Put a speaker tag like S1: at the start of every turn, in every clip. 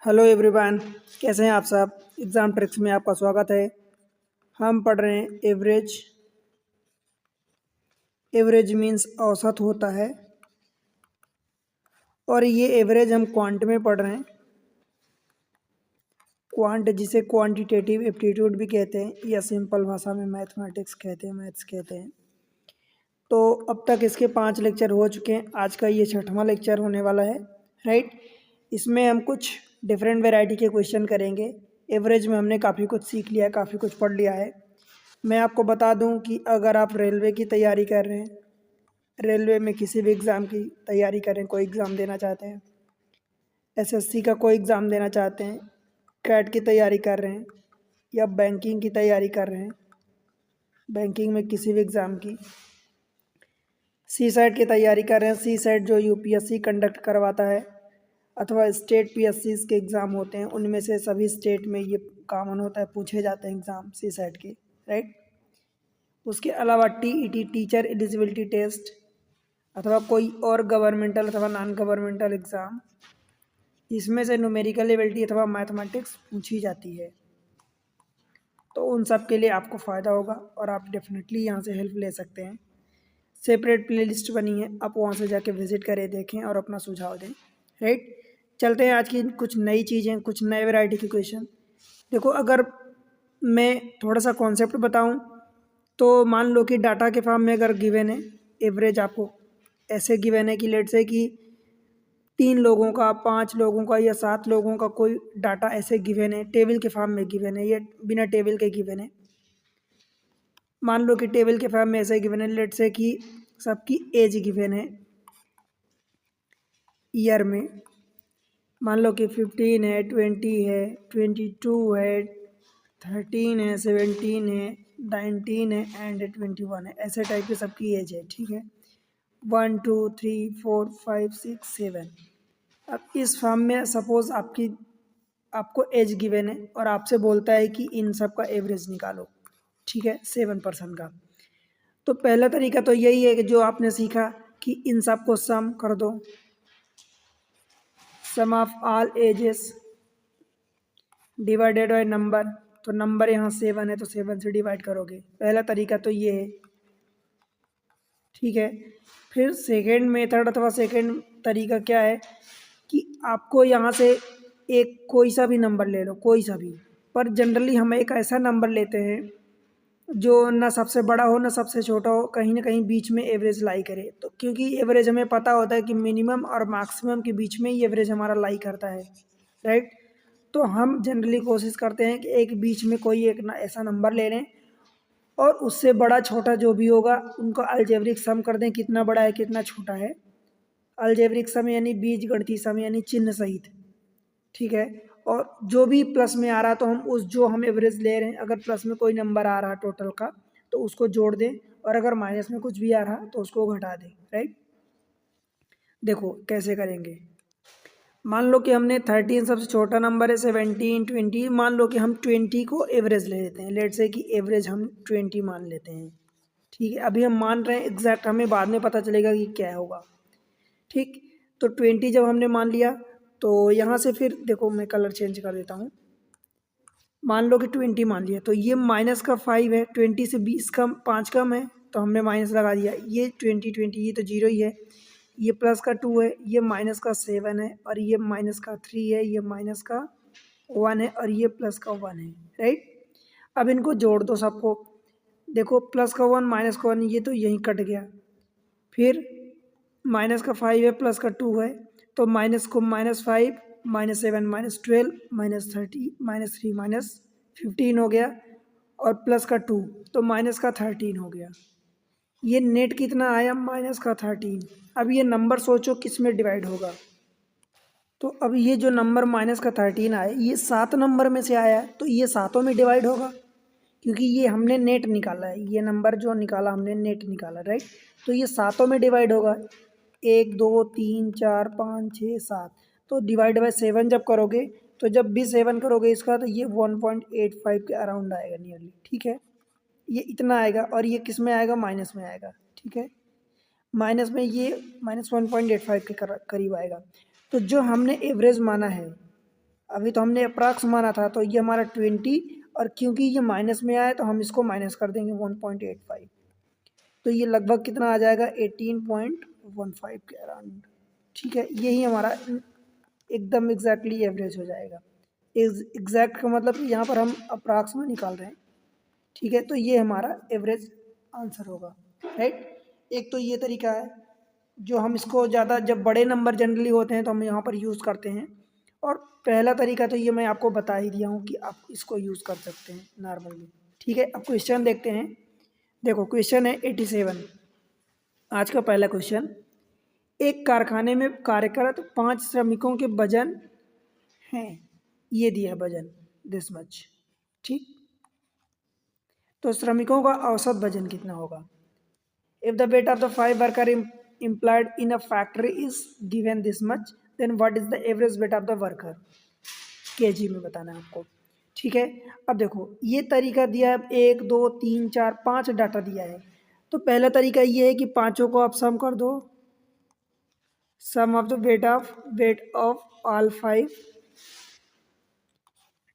S1: Hello everyone, कैसे हैं आप सब। एग्ज़ाम ट्रिक्स में आपका स्वागत है। हम पढ़ रहे हैं एवरेज। एवरेज मीन्स औसत होता है और ये एवरेज हम क्वांट में पढ़ रहे हैं। क्वांट जिसे क्वांटिटेटिव एप्टीट्यूड भी कहते हैं या सिंपल भाषा में मैथमेटिक्स कहते हैं, मैथ्स कहते हैं। तो अब तक इसके 5 लेक्चर हो चुके हैं। आज का ये 6वां लेक्चर होने वाला है, राइट। इसमें हम कुछ डिफरेंट वैरायटी के क्वेश्चन करेंगे। एवरेज में हमने काफ़ी कुछ सीख लिया है, काफ़ी कुछ पढ़ लिया है। मैं आपको बता दूं कि अगर आप रेलवे की तैयारी कर रहे हैं, रेलवे में किसी भी एग्ज़ाम की तैयारी करें, कोई एग्ज़ाम देना चाहते हैं, एसएससी का कोई एग्ज़ाम देना चाहते हैं, कैट की तैयारी कर रहे हैं या बैंकिंग की तैयारी कर रहे हैं, बैंकिंग में किसी भी एग्ज़ाम की, सी सेट की तैयारी कर रहे हैं, सी सेट जो यूपीएससी कंडक्ट करवाता है, अथवा स्टेट पीएससी के एग्ज़ाम होते हैं, उनमें से सभी स्टेट में ये कॉमन होता है, पूछे जाते हैं एग्ज़ाम सी सेट के, राइट। उसके अलावा टीईटी टीचर एलिजिबिलिटी टेस्ट अथवा कोई और गवर्नमेंटल अथवा नॉन गवर्नमेंटल एग्ज़ाम, इसमें से न्यूमेरिकल एबिलिटी अथवा मैथमेटिक्स पूछी जाती है। तो उन सब के लिए आपको फ़ायदा होगा और आप डेफिनेटली यहाँ से हेल्प ले सकते हैं। सेपरेट प्लेलिस्ट बनी है, आप वहाँ से जाके विज़िट करें, देखें और अपना सुझाव दें, राइट। चलते हैं आज की कुछ नई चीज़ें, कुछ नए वैरायटी के क्वेश्चन। देखो, अगर मैं थोड़ा सा कॉन्सेप्ट बताऊं तो मान लो कि डाटा के फॉर्म में अगर गिवन है, एवरेज आपको ऐसे गिवन है कि लेट से कि 3 लोगों का, 5 लोगों का या 7 लोगों का कोई डाटा ऐसे गिवन है, टेबल के फॉर्म में गिवन है या बिना टेबल के गिवन है। मान लो कि टेबल के फॉर्म में ऐसे गिवन है, लेट से कि सबकी एज गिवन है ईयर में। मान लो कि 15 है, 20 है, 22 है, 13 है, 17 है, 19 है एंड 21 है। ऐसे टाइप की सबकी एज है, ठीक है। 1 2 3 4 5 6 7। अब इस फॉर्म में सपोज आपको एज गिवन है और आपसे बोलता है कि इन सब का एवरेज निकालो, ठीक है, 7% का। तो पहला तरीका तो यही है कि जो आपने सीखा कि इन सब को सम कर दो, sum of all ages divided by number. तो नंबर यहाँ 7 है तो 7 से डिवाइड करोगे। पहला तरीका तो ये है, ठीक है। फिर सेकेंड मेथड अथवा सेकेंड तरीका क्या है कि आपको यहाँ से एक कोई सा भी नंबर ले लो, कोई सा भी, पर जनरली हम एक ऐसा नंबर लेते हैं जो ना सबसे बड़ा हो ना सबसे छोटा हो, कहीं ना कहीं बीच में एवरेज लाई करे। तो क्योंकि एवरेज हमें पता होता है कि मिनिमम और मैक्सिमम के बीच में ही एवरेज हमारा लाई करता है, राइट। तो हम जनरली कोशिश करते हैं कि एक बीच में कोई एक ना ऐसा नंबर ले लें और उससे बड़ा छोटा जो भी होगा उनको अलजेब्रिक सम कर दें, कितना बड़ा है कितना छोटा है। अलजेब्रिक सम यानी बीजगणितीय सम यानी चिन्ह सहित, ठीक है। और जो भी प्लस में आ रहा तो हम उस जो हम एवरेज ले रहे हैं, अगर प्लस में कोई नंबर आ रहा टोटल का तो उसको जोड़ दें, और अगर माइनस में कुछ भी आ रहा तो उसको घटा दें, राइट। देखो कैसे करेंगे। मान लो कि हमने 13 सबसे छोटा नंबर है, 17 20, मान लो कि हम 20 को एवरेज ले लेते हैं। लेट से कि एवरेज हम 20 मान लेते हैं, ठीक है। अभी हम मान रहे हैं, एग्जैक्ट हमें बाद में पता चलेगा कि क्या होगा, ठीक। तो 20 जब हमने मान लिया तो यहाँ से फिर देखो मैं कलर चेंज कर देता हूँ। मान लो कि 20 मान लिया तो ये माइनस का 5 है, 20 से 20 कम, 5 कम है तो हमने माइनस लगा दिया। ये 20 ये तो जीरो ही है। ये प्लस का 2 है, ये माइनस का 7 है, और ये माइनस का 3 है, ये माइनस का 1 है, और ये प्लस का 1 है, राइट। अब इनको जोड़ दो सबको। देखो प्लस का 1 माइनस का 1 ये तो यहीं कट गया। फिर माइनस का 5 है, प्लस का 2 है, तो माइनस को -5 -7 -12 -30 -3 -15 हो गया, और प्लस का 2 तो माइनस का 13 हो गया। ये नेट कितना आया, माइनस का 13। अब ये नंबर सोचो किस में डिवाइड होगा। तो अब ये जो नंबर माइनस का 13 आया ये 7 नंबर में से आया है, तो ये सातों में डिवाइड होगा, क्योंकि ये हमने नेट निकाला है। ये नंबर जो निकाला हमने नेट निकाला, राइट। तो ये सातों में डिवाइड होगा, 1 2 3 4 5 6 7। तो डिवाइड बाय 7 जब करोगे, तो जब भी 7 करोगे इसका, तो ये 1.85 के अराउंड आएगा नियरली, ठीक है। ये इतना आएगा, और ये किस में आएगा, माइनस में आएगा, ठीक है। माइनस में ये -1.85 के करीब आएगा। तो जो हमने एवरेज माना है अभी तो हमने अप्रॉक्स माना था, तो ये हमारा 20, और क्योंकि ये माइनस में आया तो हम इसको माइनस कर देंगे 1.85, तो ये लगभग कितना आ जाएगा 18.15 के अराउंड। ठीक है, यही हमारा एकदम एग्जैक्टली एवरेज हो जाएगा। एग्जैक्ट का मतलब कि यहाँ पर हम अप्रॉक्स में निकाल रहे हैं। ठीक है, तो ये हमारा एवरेज आंसर होगा, राइट। एक तो ये तरीका है जो हम इसको ज़्यादा, जब बड़े नंबर जनरली होते हैं तो हम यहाँ पर यूज़ करते हैं। और पहला तरीका तो ये मैं आपको बता ही दिया हूँ कि आप इसको यूज़ कर सकते हैं नॉर्मली। ठीक है, अब क्वेश्चन देखते हैं। देखो क्वेश्चन है 87, आज का पहला क्वेश्चन। एक कारखाने में कार्यरत 5 श्रमिकों के वजन हैं, ये दिया है वजन दिस मच। ठीक, तो श्रमिकों का औसत वजन कितना होगा। If the weight of the 5 worker employed in a factory is given this much, then what is the average weight of the worker, KG में बताना है आपको। ठीक है, अब देखो ये तरीका दिया है, 1 2 3 4 5 डाटा दिया है। तो पहला तरीका ये है कि पांचों को आप सम कर दो, sum of the weight of all 5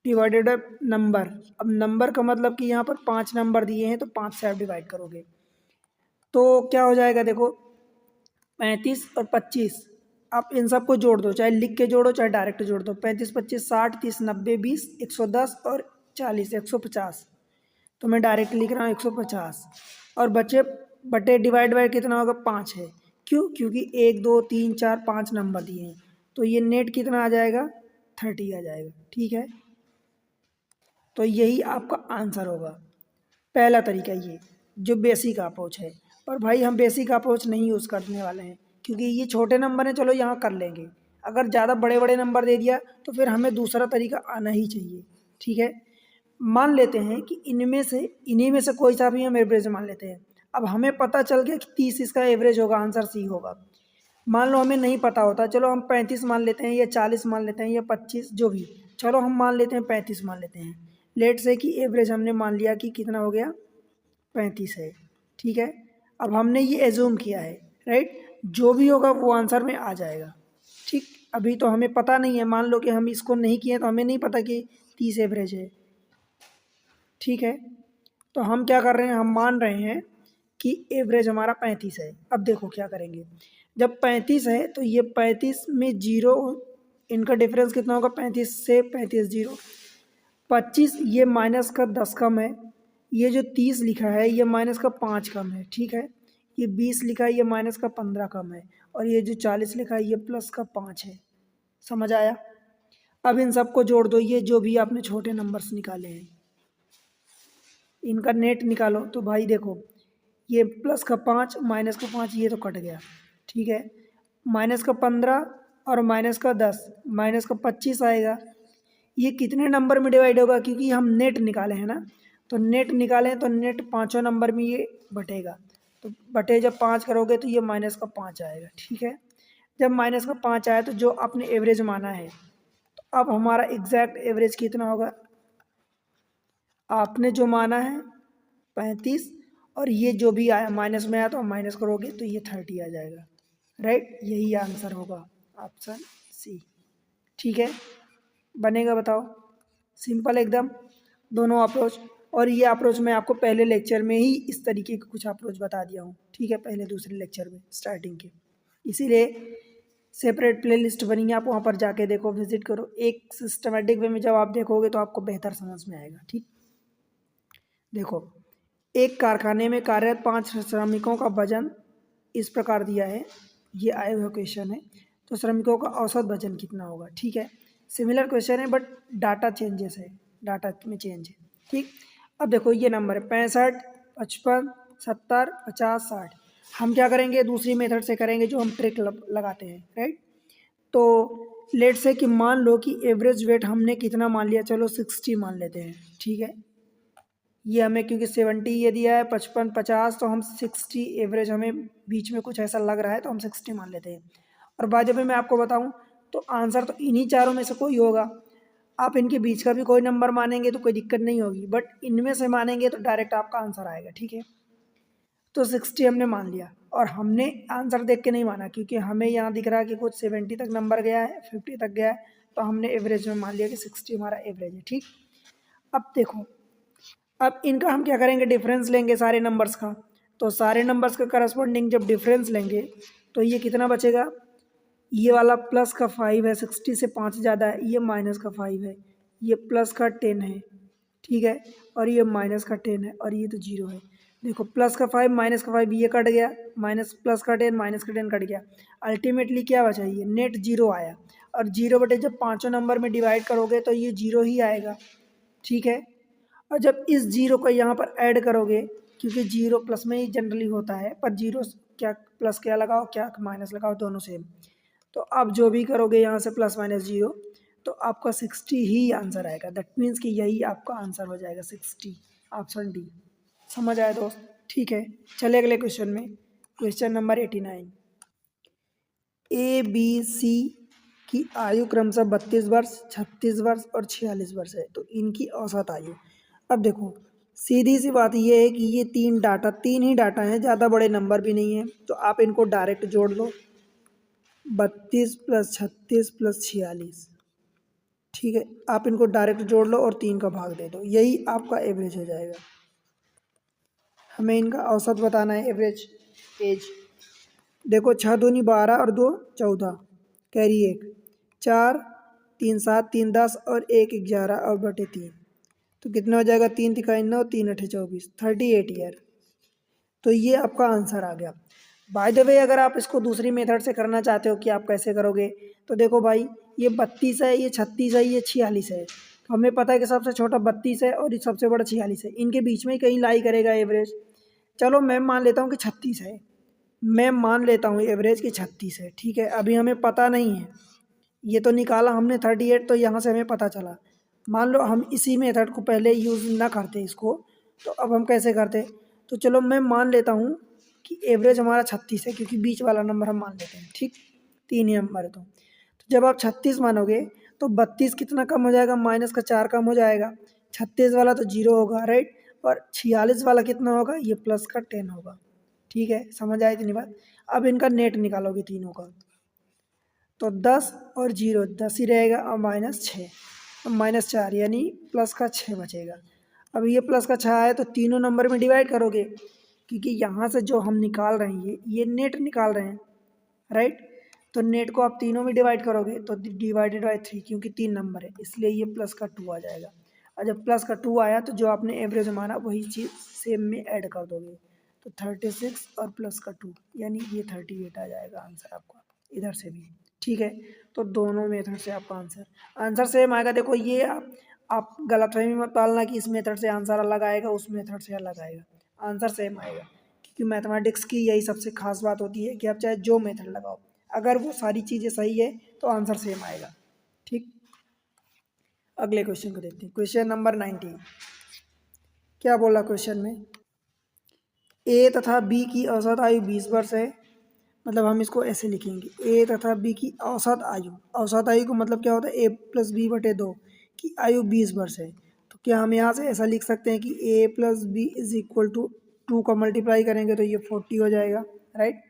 S1: divided number. अब नंबर का मतलब कि यहाँ पर 5 नंबर दिए हैं तो 5 से आप डिवाइड करोगे तो क्या हो जाएगा। देखो 35 और 25, आप इन सबको जोड़ दो, चाहे लिख के जोड़ो चाहे डायरेक्ट जोड़ दो। 35 25 60 30 90 20 110 और 40 150, तो मैं डायरेक्ट लिख रहा हूँ 150। और बचे बटे डिवाइड बाय कितना होगा 5 है। क्यों, क्योंकि 1 2 3 4 5 नंबर दिए हैं, तो ये नेट कितना आ जाएगा 30 आ जाएगा। ठीक है, तो यही आपका आंसर होगा। पहला तरीका ये जो बेसिक अप्रोच है, पर भाई हम बेसिक अप्रोच नहीं यूज़ करने वाले हैं क्योंकि ये छोटे नंबर हैं, चलो यहाँ कर लेंगे। अगर ज़्यादा बड़े बड़े नंबर दे दिया तो फिर हमें दूसरा तरीका आना ही चाहिए। ठीक है, मान लेते हैं कि इन्हीं में से कोई सा भी हम एवरेज मान लेते हैं। अब हमें पता चल गया कि 30 इसका एवरेज होगा, आंसर सी होगा। मान लो हमें नहीं पता होता, चलो हम 35 मान लेते हैं या 40 मान लेते हैं या 25 जो भी, चलो हम मान लेते हैं 35 मान लेते हैं। लेट से कि एवरेज हमने मान लिया कि कितना हो गया 35 है। ठीक है, अब हमने ये एज्यूम किया है, राइट, जो भी होगा वो आंसर में आ जाएगा। ठीक, अभी तो हमें पता नहीं है, मान लो कि हम इसको नहीं किए तो हमें नहीं पता कि 30 एवरेज है। ठीक है, तो हम क्या कर रहे हैं, हम मान रहे हैं कि एवरेज हमारा 35 है। अब देखो क्या करेंगे, जब 35 है तो ये 35 में जीरो, इनका डिफरेंस कितना होगा 35 से 35 जीरो 25, ये माइनस का 10 कम है। ये जो 30 लिखा है ये माइनस का 5 कम है। ठीक है, ये 20 लिखा है ये माइनस का 15 कम है, और ये जो 40 लिखा है ये प्लस का 5 है। समझ आया। अब इन सबको जोड़ दो, ये जो भी आपने छोटे नंबर्स निकाले हैं इनका नेट निकालो। तो भाई देखो ये प्लस का 5 माइनस का 5 ये तो कट गया। ठीक है, माइनस का 15 और माइनस का 10 माइनस का 25 आएगा। ये कितने नंबर में डिवाइड होगा, क्योंकि हम नेट निकाले हैं ना, तो नेट निकालें तो नेट पाँचों नंबर में ये बटेगा। तो बटे जब 5 करोगे तो ये माइनस का 5 आएगा। ठीक है, जब माइनस का 5 आया तो जो आपने एवरेज माना है, तो अब हमारा एग्जैक्ट एवरेज कितना होगा, आपने जो माना है 35 और ये जो भी आया माइनस में आया तो माइनस करोगे तो ये 30 आ जाएगा। राइट, यही आंसर होगा ऑप्शन सी। ठीक है, बनेगा, बताओ। सिंपल एकदम दोनों अप्रोच। और ये अप्रोच मैं आपको पहले लेक्चर में ही इस तरीके के कुछ अप्रोच बता दिया हूँ। ठीक है, पहले दूसरे लेक्चर में स्टार्टिंग के, इसीलिए सेपरेट प्लेलिस्ट बनी है, आप वहाँ पर जाके देखो, विजिट करो। एक सिस्टमेटिक वे में जब आप देखोगे तो आपको बेहतर समझ में आएगा। ठीक, देखो एक कारखाने में कार्यरत 5 श्रमिकों का वजन इस प्रकार दिया है, ये आए हुए क्वेश्चन है, तो श्रमिकों का औसत वजन कितना होगा। ठीक है, सिमिलर क्वेश्चन है बट डाटा चेंजेस है, डाटा में चेंज है। ठीक, अब देखो ये नंबर है 65 55 70 50 60। हम क्या करेंगे, दूसरी मेथड से करेंगे जो हम ट्रिक लगाते हैं, राइट। तो लेट से कि मान लो कि एवरेज वेट हमने कितना मान लिया, चलो 60 मान लेते हैं। ठीक है, ये हमें क्योंकि 70 ये दिया है, 55 50, तो हम 60 एवरेज, हमें बीच में कुछ ऐसा लग रहा है तो हम 60 मान लेते हैं। और बाद में मैं आपको बताऊं तो आंसर तो इन्हीं चारों में से कोई होगा। आप इनके बीच का भी कोई नंबर मानेंगे तो कोई दिक्कत नहीं होगी, बट इनमें से मानेंगे तो डायरेक्ट आपका आंसर आएगा। ठीक है, तो 60 हमने मान लिया। और हमने आंसर देख के नहीं माना, क्योंकि हमें यहाँ दिख रहा है कि कुछ 70 तक नंबर गया है, 50 तक गया है, तो हमने एवरेज में मान लिया कि 60 हमारा एवरेज है। ठीक, अब देखो, अब इनका हम क्या करेंगे, डिफरेंस लेंगे सारे नंबर्स का। तो सारे नंबर्स का करस्पॉन्डिंग जब डिफरेंस लेंगे तो ये कितना बचेगा, ये वाला प्लस का 5 है, 60 से 5 ज़्यादा है, ये माइनस का 5 है, ये प्लस का 10 है, ठीक है, और ये माइनस का 10 है, और ये तो 0 है। देखो प्लस का 5 माइनस का 5 ये कट गया, माइनस प्लस का 10 माइनस का 10 कट गया, अल्टीमेटली क्या बचा, ये नेट 0 आया। और 0 बटे जब पाँचों नंबर में डिवाइड करोगे तो ये 0 ही आएगा, ठीक है। और जब इस 0 को यहाँ पर ऐड करोगे, क्योंकि 0 प्लस में ही जनरली होता है, पर 0 क्या प्लस क्या लगाओ क्या माइनस लगाओ दोनों सेम, तो आप जो भी करोगे यहाँ से प्लस माइनस 0, तो आपका 60 ही आंसर आएगा। दैट मीन्स कि यही आपका आंसर हो जाएगा 60, ऑप्शन डी। समझ आया दोस्त, ठीक है। चले अगले क्वेश्चन में, question number 89। A B C की आयु क्रमशः 32 वर्ष, 36 वर्ष और 46 वर्ष है, तो इनकी औसत आयु। अब देखो सीधी सी बात ये है कि ये तीन ही डाटा हैं, ज़्यादा बड़े नंबर भी नहीं है, तो आप इनको डायरेक्ट जोड़ लो, 32 प्लस 36 प्लस 46, ठीक है। आप इनको डायरेक्ट जोड़ लो और 3 का भाग दे दो, यही आपका एवरेज हो जाएगा। हमें इनका औसत बताना है, एवरेज एज। देखो 6 दूनी 12 और 2 14, कैरी 1, 4 3 7 3 10 और 1 11 और बटे 3, तो कितना हो जाएगा, 3 तिकाई 9, 3 अठे 24, 38 ईयर। तो ये आपका आंसर आ गया। बाय द वे अगर आप इसको दूसरी मेथड से करना चाहते हो कि आप कैसे करोगे, तो देखो भाई ये 32 है, ये 36 है, ये 46 है, तो हमें पता है कि सबसे छोटा 32 है और सबसे बड़ा 46 है, इनके बीच में ही कहीं लाई करेगा एवरेज। चलो मैं मान लेता हूँ कि 36 है, मैं मान लेता हूँ एवरेज की 36 है, ठीक है। अभी हमें पता नहीं है, ये तो निकाला हमने 38, तो यहाँ से हमें पता चला। मान लो हम इसी मेथड को पहले यूज़ ना करते इसको, तो अब हम कैसे करते, तो चलो मैं मान लेता हूँ कि एवरेज हमारा 36 है, क्योंकि बीच वाला नंबर हम मान लेते हैं, ठीक, 3 ही नंबर है। तो जब आप 36 मानोगे तो 32 कितना कम हो जाएगा, माइनस का 4 कम हो जाएगा, 36 वाला तो 0 होगा, राइट, और 46 वाला कितना होगा, ये प्लस का 10 होगा, ठीक है। समझ आई इतनी बात। अब इनका नेट निकालोगे तीनों का, तो 10 और 0 10 ही रहेगा, और माइनस 6, अब माइनस 4 यानी प्लस का 6 बचेगा। अब ये प्लस का 6 है तो तीनों नंबर में डिवाइड करोगे, क्योंकि यहाँ से जो हम निकाल रहे हैं ये नेट निकाल रहे हैं, राइट, तो नेट को आप तीनों में डिवाइड करोगे तो डिवाइडेड बाई 3, क्योंकि 3 नंबर है इसलिए ये प्लस का 2 आ जाएगा। और जब प्लस का 2 आया तो जो आपने एवरेज माना वही चीज़ सेम में ऐड कर दोगे, तो 36 और प्लस का 2 यानी ये 38 आ जाएगा आंसर आपका, इधर से भी, ठीक है। तो दोनों मेथड से आपका आंसर सेम आएगा। देखो ये आप गलतफहमी मत पालना कि इस मेथड से आंसर अलग आएगा, उस मेथड से अलग आएगा, आंसर सेम आएगा, क्योंकि मैथमेटिक्स की यही सबसे खास बात होती है कि आप चाहे जो मेथड लगाओ, अगर वो सारी चीज़ें सही है तो आंसर सेम आएगा, ठीक। अगले क्वेश्चन को देखते हैं, क्वेश्चन नंबर 90। क्या बोला क्वेश्चन में, ए तथा बी की औसत आयु 20 वर्ष है, मतलब हम इसको ऐसे लिखेंगे, ए तथा बी की औसत आयु, औसत आयु को मतलब क्या होता है, ए प्लस बी बटे 2 की आयु 20 वर्ष है। तो क्या हम यहाँ से ऐसा लिख सकते हैं कि A plus B is equal to 2 का मल्टीप्लाई करेंगे तो ये 40 हो जाएगा, राइट।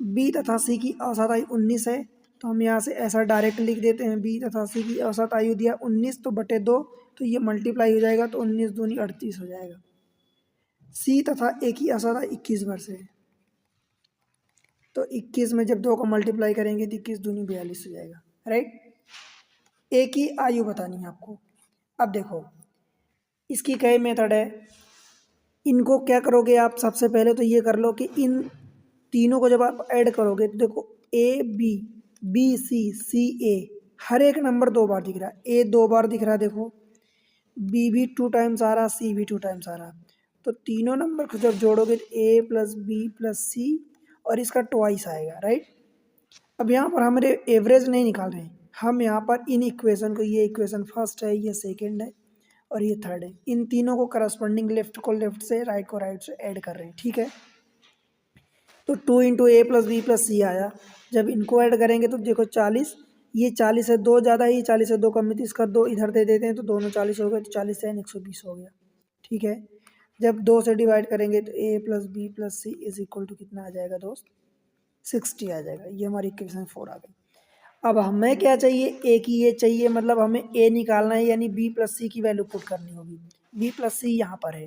S1: बी तथा सी की औसत आयु 19 है, तो हम यहाँ से ऐसा डायरेक्ट लिख देते हैं, बी तथा सी की औसत आयु दिया 19 तो बटे 2, तो ये मल्टीप्लाई हो जाएगा, तो 19 दूनी 38 हो जाएगा। सी तथा ए की औसत आयु 21 वर्ष है, तो 21 में जब 2 को मल्टीप्लाई करेंगे तो 21 दूनी 42 हो जाएगा, राइट। ए की आयु बतानी है आपको। अब देखो इसकी कई मेथड है, इनको क्या करोगे आप, सबसे पहले तो ये कर लो कि इन तीनों को जब आप ऐड करोगे तो देखो ए बी, बी सी, सी ए, हर एक नंबर 2 बार दिख रहा है, ए 2 बार दिख रहा है, देखो बी भी 2 टाइम्स आ रहा, सी भी 2 टाइम्स आ रहा, तो तीनों नंबर को जब जोड़ोगे तो ए प्लस बी प्लस सी और इसका ट्वाइस आएगा, राइट। अब यहाँ पर हमारे एवरेज नहीं निकाल रहे हैं, हम यहाँ पर इन इक्वेशन को, ये इक्वेशन फर्स्ट है, ये सेकेंड है और ये थर्ड है, इन तीनों को करस्पॉन्डिंग लेफ्ट को लेफ्ट से, राइट को राइट से ऐड कर रहे हैं, ठीक है। तो 2 इंटू ए प्लस बी प्लस सी आया, जब इनको ऐड करेंगे तो देखो 40, ये 40 है 2 ज़्यादा ही, 40 है 2 कम है, तो इसका 2 इधर दे देते हैं, तो दोनों 40 हो गए, तो 40 से 120 हो गया, ठीक है। जब 2 से डिवाइड करेंगे तो a plus B plus C is equal to कितना आ जाएगा दोस्त, 60 आ जाएगा। ये हमारी इक्वेशन 4 आ गई। अब हमें क्या चाहिए, ए की ये चाहिए, मतलब हमें ए निकालना है, यानी बी प्लस सी की वैल्यू पुट करनी होगी। बी प्लस सी यहाँ पर है,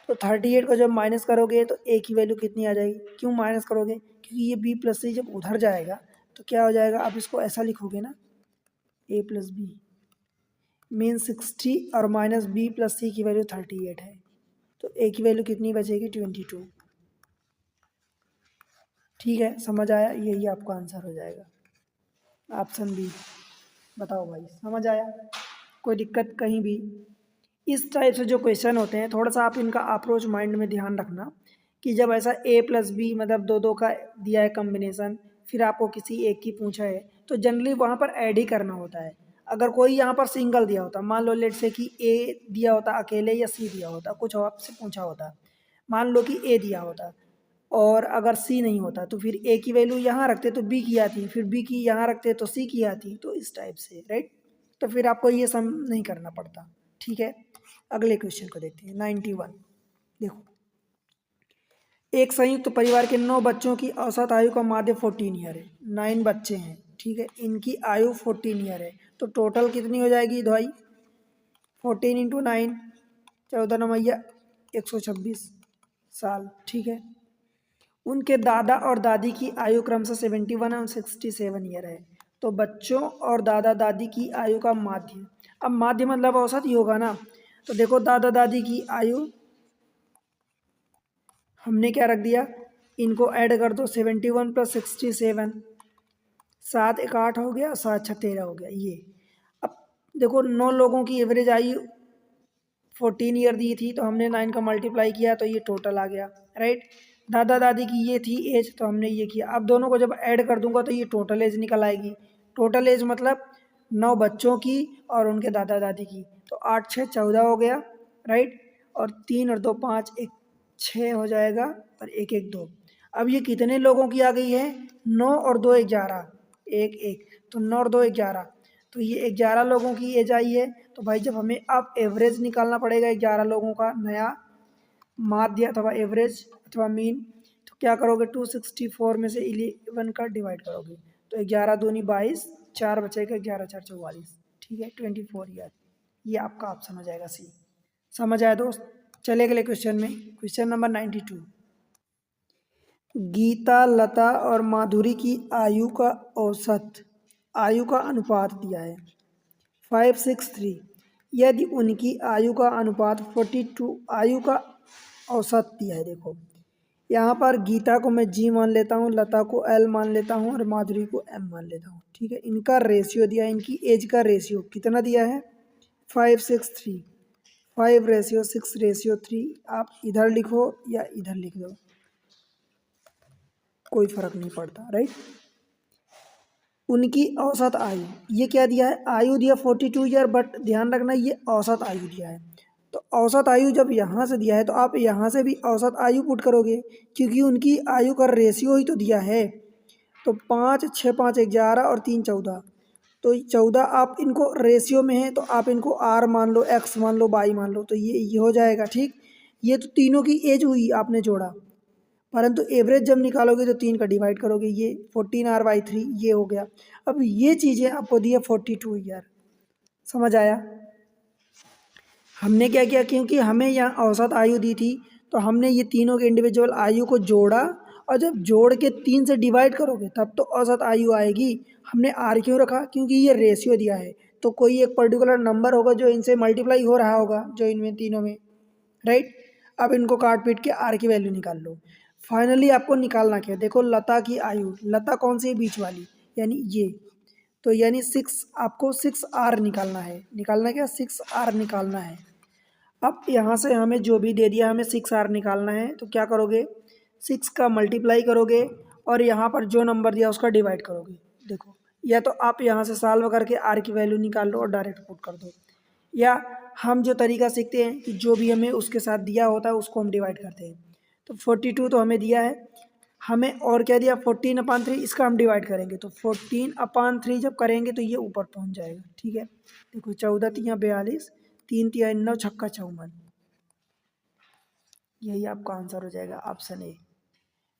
S1: तो 38 को जब माइनस करोगे तो ए की वैल्यू कितनी आ जाएगी। क्यों माइनस करोगे, क्योंकि ये बी प्लस सी जब उधर जाएगा तो क्या हो जाएगा, आप इसको ऐसा लिखोगे ना, ए प्लस बी मीन 60 और माइनस बी प्लस सी की वैल्यू 38 है, तो ए की वैल्यू कितनी बचेगी, 22। ठीक है, समझ आया, यही आपका आंसर हो जाएगा ऑप्शन बी। बताओ भाई, समझ आया, कोई दिक्कत कहीं भी। इस टाइप से जो क्वेश्चन होते हैं, थोड़ा सा आप इनका अप्रोच माइंड में ध्यान रखना कि जब ऐसा ए प्लस बी मतलब दो दो का दिया है कॉम्बिनेशन, फिर आपको किसी एक की पूछा है, तो जनरली वहाँ पर ऐड ही करना होता है। अगर कोई यहाँ पर सिंगल दिया होता, मान लो लेट से कि ए दिया होता अकेले या सी दिया होता, कुछ आपसे पूछा होता, मान लो कि ए दिया होता और अगर सी नहीं होता, तो फिर ए की वैल्यू यहाँ रखते तो बी की आती, फिर बी की यहाँ रखते तो सी की आती, तो इस टाइप से, राइट। तो फिर आपको ये सम नहीं करना पड़ता। ठीक है, अगले क्वेश्चन को देखते हैं 91। देखो, एक संयुक्त परिवार के 9 बच्चों की औसत आयु का माध्य 14 ईयर है। 9 बच्चे हैं, ठीक है, इनकी आयु 14 ईयर है, तो टोटल कितनी हो जाएगी भाई, 14 इंटू 9, 14 नमैया 126 साल। ठीक है, उनके दादा और दादी की आयु क्रमशः 71 और 67 ईयर है। तो बच्चों और दादा दादी की आयु का माध्य, अब माध्य मतलब औसत ही होगा ना। तो देखो, दादा दादी की आयु हमने क्या रख दिया, इनको ऐड कर दो, 71 प्लस 67, 7 एक 8 हो गया, 7 6 13 हो गया ये। अब देखो, 9 लोगों की एवरेज आयु 14 ईयर दी थी, तो हमने 9 का मल्टीप्लाई किया तो ये टोटल आ गया, राइट। दादा दादी की ये थी एज, तो हमने ये किया। अब दोनों को जब ऐड कर दूंगा तो ये टोटल एज निकल आएगी। टोटल एज मतलब 9 बच्चों की और उनके दादा दादी की, तो 8 6 14 हो गया, राइट। और 3 और 2 5, एक 6 हो जाएगा, और एक एक 2। अब ये कितने लोगों की आ गई है, 9 और 2 11, एक एक, तो 9 और 2 11, तो ये 11 लोगों की एज आई है। तो भाई जब हमें अब एवरेज निकालना पड़ेगा 11 लोगों का नया माध्य अथवा एवरेज अथवा मीन, तो क्या करोगे, 264 में से 11 का डिवाइड करोगे, तो 11 दूनी 22, 4 बचेगा, 11 4 44, ठीक है, 24 ईयर। ये आपका ऑप्शन हो जाएगा सी। समझ आया दोस्त। चले अगले क्वेश्चन में, क्वेश्चन नंबर 92। गीता, लता और माधुरी की आयु का औसत आयु का अनुपात दिया है 563। यदि उनकी आयु का अनुपात 42, आयु का औसत दिया है। देखो, यहाँ पर गीता को मैं जी मान लेता हूँ, लता को एल मान लेता हूँ और माधुरी को एम मान लेता हूँ। ठीक है, इनका रेशियो दिया है, इनकी एज का रेशियो कितना दिया है, 563, 5:6:3। आप इधर लिखो या इधर लिख दो, कोई फर्क नहीं पड़ता, राइट। उनकी औसत आयु, ये क्या दिया है, आयु दिया 42 ईयर, बट ध्यान रखना ये औसत आयु दिया है। तो औसत आयु जब यहाँ से दिया है तो आप यहाँ से भी औसत आयु पुट करोगे, क्योंकि उनकी आयु का रेशियो ही तो दिया है। तो 5 6 5 11 और 3 14, तो 14 आप इनको रेशियो में है तो आप इनको आर मान लो, एक्स मान लो, वाई मान लो, तो ये हो जाएगा। ठीक, ये तो तीनों की एज हुई आपने जोड़ा, परंतु एवरेज जब निकालोगे तो 3 का डिवाइड करोगे, ये 14r/3 ये हो गया। अब ये चीज़ें आपको दी है 42 ईयर। समझ आया। हमने क्या किया, क्योंकि हमें यहाँ औसत आयु दी थी, तो हमने ये तीनों के इंडिविजुअल आयु को जोड़ा, और जब जोड़ के 3 से डिवाइड करोगे तब तो औसत आयु आएगी। हमने आर क्यों रखा, क्योंकि ये रेशियो दिया है, तो कोई एक पर्टिकुलर नंबर होगा जो इनसे मल्टीप्लाई हो रहा होगा, जो इनमें तीनों में, राइट। अब इनको काट पीट के आर की वैल्यू निकाल लो। फाइनली आपको निकालना क्या है, देखो, लता की आयु, लता कौन सी है, बीच वाली, यानी ये, तो यानी 6, आपको 6r निकालना है। निकालना क्या, 6r निकालना है। अब यहाँ से हमें जो भी दे दिया, हमें 6r निकालना है, तो क्या करोगे, 6 का मल्टीप्लाई करोगे और यहाँ पर जो नंबर दिया उसका डिवाइड करोगे। देखो, या तो आप यहाँ से सॉल्व करके r की वैल्यू निकाल लो और डायरेक्ट पुट कर दो, या हम जो तरीका सीखते हैं कि जो भी हमें उसके साथ दिया होता है उसको हम डिवाइड करते हैं। तो 42 तो हमें दिया है, हमें और क्या दिया, 14/3, इसका हम डिवाइड करेंगे, तो 14/3 जब करेंगे तो ये ऊपर पहुंच जाएगा। ठीक है, देखो, 14 × 42, 3 × 9 = 56, यही आपका आंसर हो जाएगा ऑप्शन ए।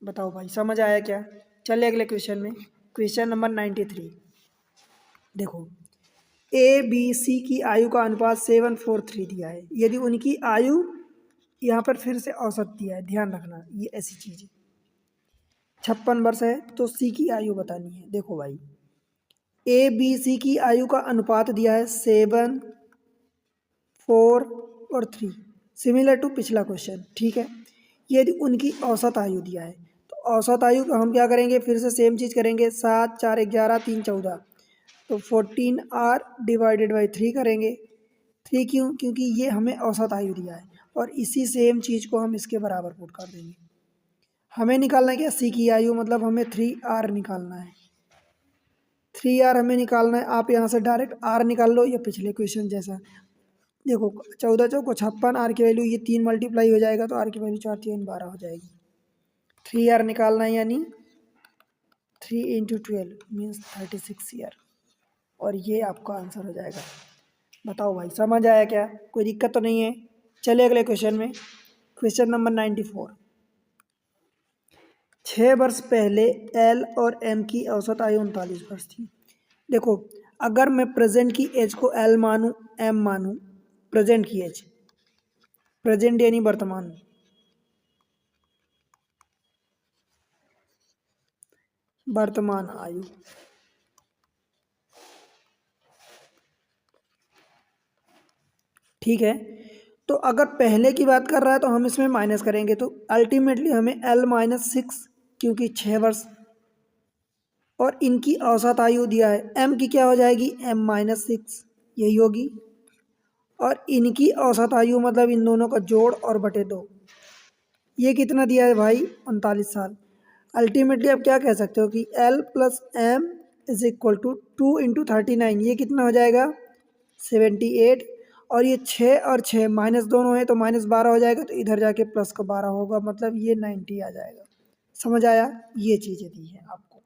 S1: बताओ भाई समझ आया क्या? चलिए अगले क्वेश्चन में, क्वेश्चन नंबर 93। देखो ए बी सी की आयु का अनुपात 7:4:3 दिया है। यदि उनकी आयु, यहाँ पर फिर से औसत दिया है, ध्यान रखना ये ऐसी चीज़ है। 56 वर्ष है तो सी की आयु बतानी है। देखो भाई ए बी सी की आयु का अनुपात दिया है 7, 4 और 3, सिमिलर टू पिछला क्वेश्चन, ठीक है। यदि उनकी औसत आयु दिया है तो औसत आयु को हम क्या करेंगे, फिर से सेम चीज़ करेंगे, 7 4 11 3 14, तो 14R डिवाइडेड बाई 3 करेंगे। 3 क्यों? क्योंकि ये हमें औसत आयु दिया है और इसी सेम चीज़ को हम इसके बराबर पुट कर देंगे। हमें निकालना है क्या, सी की आयु, मतलब हमें 3R निकालना है। 3R हमें निकालना है। आप यहाँ से डायरेक्ट R निकाल लो या पिछले क्वेश्चन जैसा। देखो 14 चौको 56, R की वैल्यू ये 3 मल्टीप्लाई हो जाएगा तो R की वैल्यू 4 3 12 हो जाएगी। 3R निकालना है यानी 3 इंटू 12 मीन्स 36 ईयर, और ये आपका आंसर हो जाएगा। बताओ भाई समझ आया क्या? कोई दिक्कत तो नहीं है? चलिए अगले क्वेश्चन में, क्वेश्चन नंबर 94। 6 वर्ष पहले एल और एम की औसत आयु 39 वर्ष थी। देखो अगर मैं प्रेजेंट की एज को एल मानूं, एम मानूं, प्रेजेंट की एज, प्रेजेंट यानी वर्तमान, वर्तमान आयु, ठीक है। तो अगर पहले की बात कर रहा है तो हम इसमें माइनस करेंगे तो अल्टीमेटली हमें एल -6, क्योंकि 6 वर्ष, और इनकी औसत आयु दिया है एम की, क्या हो जाएगी m -6, यही होगी। और इनकी औसत आयु मतलब इन दोनों का जोड़ और बटे 2, ये कितना दिया है भाई 39 साल। अल्टीमेटली आप क्या कह सकते हो कि L plus M is equal to 2 into 39, ये कितना हो जाएगा 78। और ये 6 और 6 माइनस दोनों है तो -12 हो जाएगा, तो इधर जाके प्लस का 12 होगा, मतलब ये 90 आ जाएगा। समझ आया? ये चीज़ें दी हैं आपको।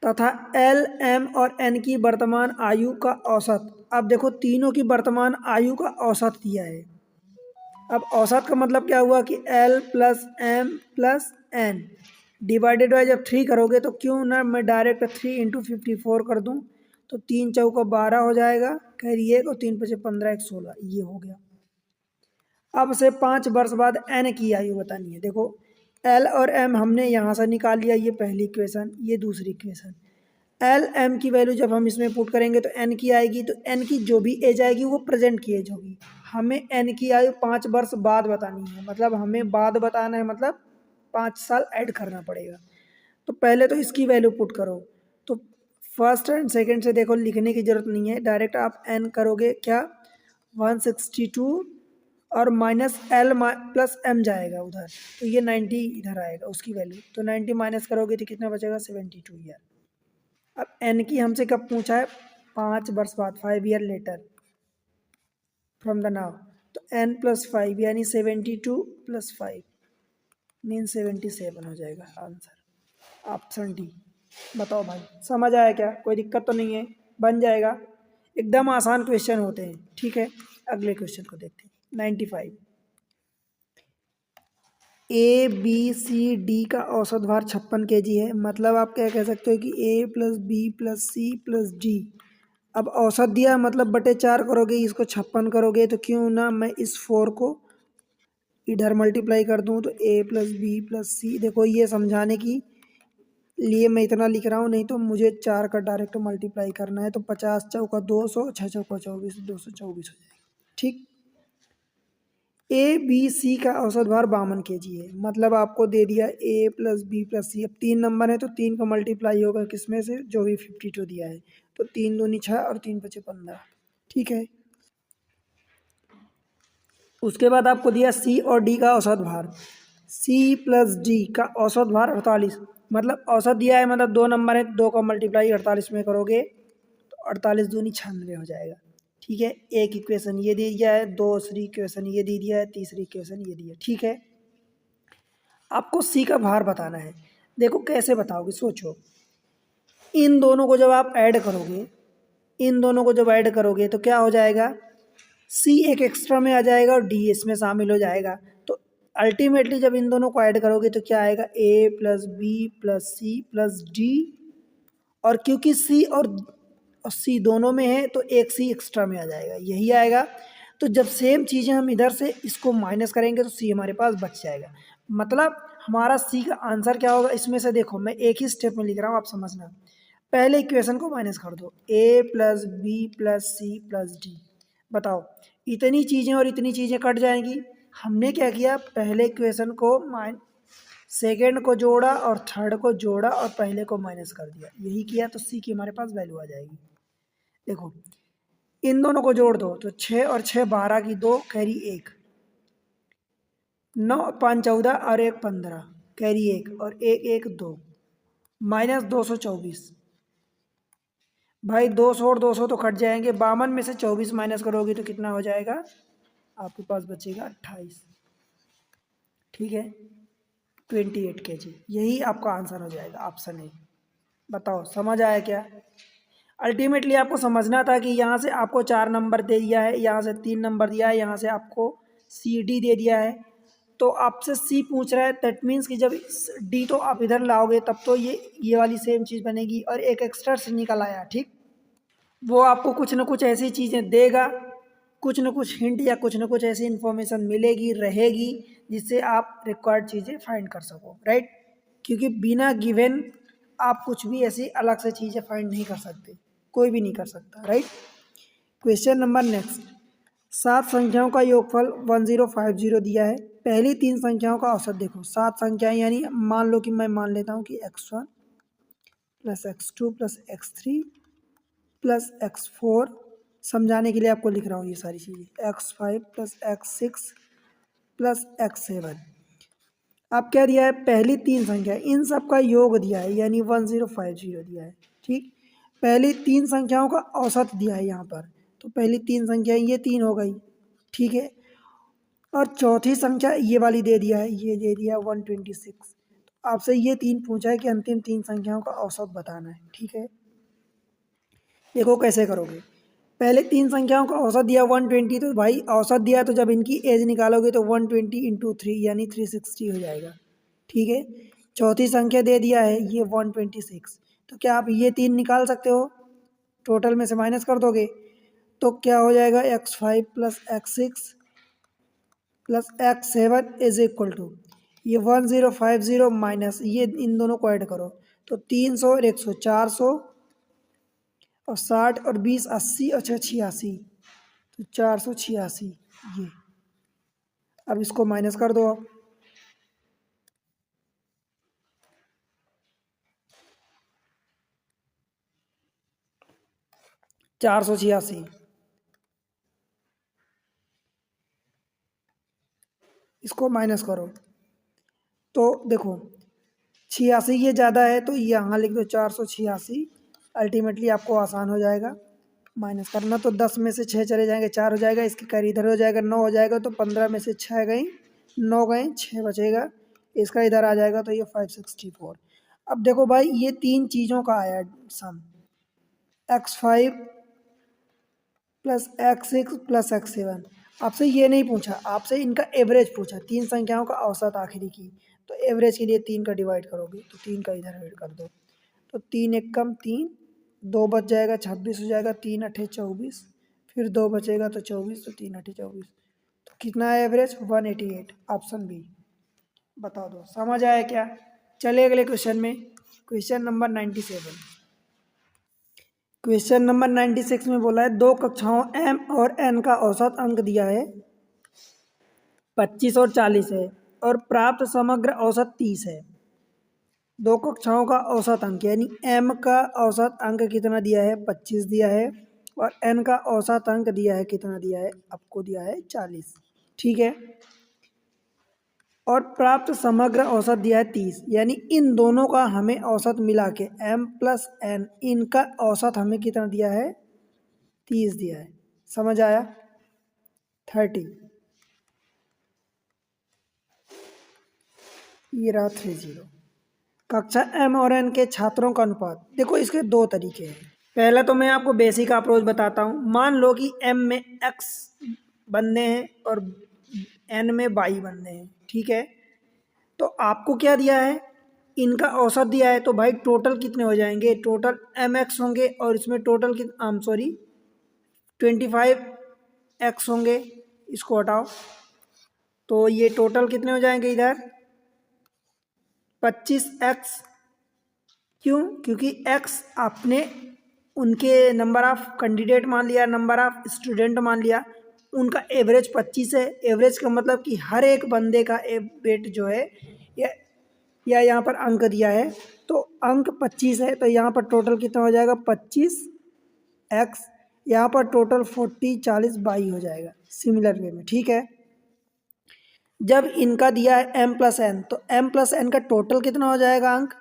S1: तथा एल एम और एन की वर्तमान आयु का औसत। अब देखो तीनों की वर्तमान आयु का औसत दिया है। अब औसत का मतलब क्या हुआ कि L plus M plus N divided by जब 3 करोगे तो क्यों ना मैं डायरेक्ट 3 इंटू 54 कर दूं, तो 3 चौका 12 हो जाएगा, कैरी 1 और 3 5 15 1 16, ये हो गया। अब से 5 वर्ष बाद एन की आयु बतानी है। देखो एल और एम हमने यहाँ से निकाल लिया, ये पहली इक्वेशन, ये दूसरी इक्वेशन। एल एम की वैल्यू जब हम इसमें पुट करेंगे तो एन की आएगी, तो एन की जो भी एज आएगी वो प्रेजेंट की एज होगी। हमें एन की आयु 5 वर्ष बाद बतानी है, मतलब हमें बाद बताना है, मतलब 5 साल ऐड करना पड़ेगा। तो पहले तो इसकी वैल्यू पुट करो, तो फर्स्ट एंड सेकेंड से देखो लिखने की ज़रूरत नहीं है, डायरेक्ट आप एन करोगे क्या 162 और माइनस एल प्लस एम जाएगा उधर, तो ये 90 इधर आएगा उसकी वैल्यू, तो 90 माइनस करोगे तो कितना बचेगा 72 ईयर। अब एन की हमसे कब पूछा है, 5 वर्ष बाद, 5 year later from the now, तो एन प्लस 5 यानी 72 प्लस 5 मीन 77 हो जाएगा आंसर, ऑप्शन डी। बताओ भाई समझ आया क्या? कोई दिक्कत तो नहीं है? बन जाएगा, एकदम आसान क्वेश्चन होते हैं, ठीक है। अगले क्वेश्चन को देखते हैं 95। ए बी सी डी का औसत भार 56 kg है, मतलब आप क्या कह सकते हो कि A plus B plus C plus D. अब औसत दिया मतलब बटे 4 करोगे, इसको 56 करोगे, तो क्यों ना मैं इस 4 को इधर मल्टीप्लाई कर दूं, तो ए प्लस बी प्लस सी। देखो ये समझाने की लिए मैं इतना लिख रहा हूँ, नहीं तो मुझे 4 का डायरेक्ट मल्टीप्लाई करना है, तो 50 चौका 200, 6 चौका 24, 224 हो जाएगा, ठीक। ए बी सी का औसत भार 52 kg है, मतलब आपको दे दिया ए प्लस बी प्लस सी। अब 3 नंबर है तो 3 का मल्टीप्लाई होगा किसमें से, जो भी 52 दिया है, तो 3 दूनी 6 और 3 5 15, ठीक है। उसके बाद आपको दिया सी और डी का औसत भार, सी प्लस डी का औसत भार 48, मतलब औसत दिया है मतलब 2 नंबर है, 2 का मल्टीप्लाई 48 में करोगे तो 48 दूनी 96 हो जाएगा, ठीक है। एक इक्वेशन ये दे दिया है, दूसरी इक्वेशन ये दे दिया है, तीसरी इक्वेशन ये दी है, ठीक है। आपको सी का भार बताना है। देखो कैसे बताओगे, सोचो। इन दोनों को जब आप ऐड करोगे, इन दोनों को जब ऐड करोगे तो क्या हो जाएगा, सी एक एक्स्ट्रा में आ जाएगा और डी इसमें शामिल हो जाएगा। तो अल्टीमेटली जब इन दोनों को ऐड करोगे तो क्या आएगा, A plus B plus C plus D. और क्योंकि सी और सी दोनों में है तो एक सी एक्स्ट्रा में आ जाएगा, यही आएगा। तो जब सेम चीज़ें हम इधर से इसको माइनस करेंगे तो सी हमारे पास बच जाएगा। मतलब हमारा सी का आंसर क्या होगा, इसमें से देखो मैं एक ही स्टेप में लिख रहा हूँ, आप समझना। पहले इक्वेशन को माइनस कर दो, A plus B plus C plus D. बताओ, इतनी चीज़ें और इतनी चीज़ें कट जाएंगी। हमने क्या किया, पहले इक्वेशन को सेकेंड को जोड़ा और थर्ड को जोड़ा और पहले को माइनस कर दिया, यही किया तो सी की हमारे पास वैल्यू आ जाएगी। देखो इन दोनों को जोड़ दो तो 6 और 6 12 की 2 कैरी 1, 9 5 14 और 1 15 कैरी 1 और 1 1 2 माइनस 224। भाई 200 और 200 तो कट जाएंगे, 52 में से 24 माइनस करोगे तो कितना हो जाएगा, आपके पास बचेगा 28। ठीक है, 28 kg, यही आपका आंसर हो जाएगा ऑप्शन ए। बताओ समझ आया क्या। अल्टीमेटली आपको समझना था कि यहाँ से आपको 4 नंबर दे दिया है, यहाँ से 3 नंबर दिया है, यहाँ से आपको सी डी दे दिया है, तो आपसे सी पूछ रहा है। दैट मीन्स कि जब डी तो आप इधर लाओगे तब तो ये वाली सेम चीज़ बनेगी, और एक एक्स्ट्रा से निकल आया। ठीक, वो आपको कुछ न कुछ ऐसी चीज़ें देगा, कुछ न कुछ हिंट या कुछ न कुछ ऐसी इन्फॉर्मेशन मिलेगी रहेगी जिससे आप रिक्वायर्ड चीज़ें फाइंड कर सको, राइट। क्योंकि बिना गिवन आप कुछ भी ऐसी अलग से चीज़ें फाइंड नहीं कर सकते, कोई भी नहीं कर सकता, राइट। क्वेश्चन नंबर नेक्स्ट, 7 संख्याओं का योगफल 1050 दिया है। पहली 3 संख्याओं का औसत देखो। 7 संख्याएं यानी मान लो कि मैं मान लेता हूँ कि x1 plus x2 plus x3 plus x4, समझाने के लिए आपको लिख रहा हूँ ये सारी चीज़ें, x5 plus x6 plus x7। अब क्या दिया है, पहली 3 संख्या इन सब का योग दिया है यानी 1050 दिया है। ठीक, पहली 3 संख्याओं का औसत दिया है यहाँ पर, तो पहली 3 संख्या ये 3 हो गई। ठीक है, और चौथी संख्या ये वाली दे दिया है, ये दे दिया 126। आपसे ये 3 पूछा है कि अंतिम 3 संख्याओं का औसत बताना है। ठीक है, देखो कैसे करोगे। पहले 3 संख्याओं का औसत दिया 120, तो भाई औसत दिया तो जब इनकी एज निकालोगे तो 120 इंटू 3 यानी 360 हो जाएगा। ठीक है, चौथी संख्या दे दिया है ये 126, तो क्या आप ये 3 निकाल सकते हो, टोटल में से माइनस कर दोगे तो क्या हो जाएगा, x5 plus x6 plus x7 is equal to ये 1050 माइनस ये इन दोनों को ऐड करो तो 300 और 100 400 और 60 और 20 80 और 6 86, तो 486। ये अब इसको माइनस कर दो आप, चार सौ छियासी, इसको माइनस करो तो देखो 86 ये ज़्यादा है तो यहाँ लिख दो 486। अल्टीमेटली आपको आसान हो जाएगा माइनस करना, तो 10 में से 6 चले जाएंगे 4 हो जाएगा, इसकी कैरी इधर हो जाएगा 9 हो जाएगा, तो 15 में से 6 गई 9 गए 6 बचेगा, इसका इधर आ जाएगा तो ये 564। अब देखो भाई ये 3 चीज़ों का आया सम, x5 plus x6 plus x7। आपसे ये नहीं पूछा, आपसे इनका एवरेज पूछा, 3 संख्याओं का औसत आखिरी की, तो एवरेज के लिए 3 का डिवाइड करोगे तो 3 का इधर ऐड कर दो, तो 3 एक कम 3, 2 बच जाएगा 26 हो जाएगा, 3 अठे 24, फिर 2 बचेगा तो 24, तो 3 अठे 24, तो कितना है एवरेज 188, ऑप्शन बी। बता दो समझ आया क्या। चले अगले क्वेश्चन में, क्वेश्चन नंबर 97। क्वेश्चन नंबर 96 में बोला है दो कक्षाओं एम और एन का औसत अंक दिया है 25 और 40 है और प्राप्त समग्र औसत 30 है। दो कक्षाओं का औसत अंक यानी एम का औसत अंक कितना दिया है 25 दिया है, और एन का औसत अंक दिया है कितना दिया है, आपको दिया है 40। ठीक है, और प्राप्त समग्र औसत दिया है 30, यानी इन दोनों का हमें औसत मिला के m प्लस n इनका औसत हमें कितना दिया है 30 दिया है। समझ आया, 30, ये रहा 30। कक्षा m और n के छात्रों का अनुपात देखो, इसके दो तरीके हैं। पहला तो मैं आपको बेसिक अप्रोच बताता हूँ। मान लो कि m में x बंदे हैं और n में y बंदे हैं, ठीक है। तो आपको क्या दिया है, इनका औसत दिया है, तो भाई टोटल कितने हो जाएंगे, टोटल mx होंगे और इसमें टोटल सॉरी 25x होंगे, इसको हटाओ। तो ये टोटल कितने हो जाएंगे इधर 25x। क्यों, क्योंकि x आपने उनके नंबर ऑफ कैंडिडेट मान लिया, नंबर ऑफ स्टूडेंट मान लिया, उनका एवरेज 25 है। एवरेज का मतलब कि हर एक बंदे का वेट जो है या यहाँ पर अंक दिया है, तो अंक 25 है, तो यहाँ पर टोटल कितना हो जाएगा 25x। यहाँ पर टोटल 40 40 22 हो जाएगा सिमिलर वे में, ठीक है। जब इनका दिया है m+n, तो m+n का टोटल कितना हो जाएगा अंक,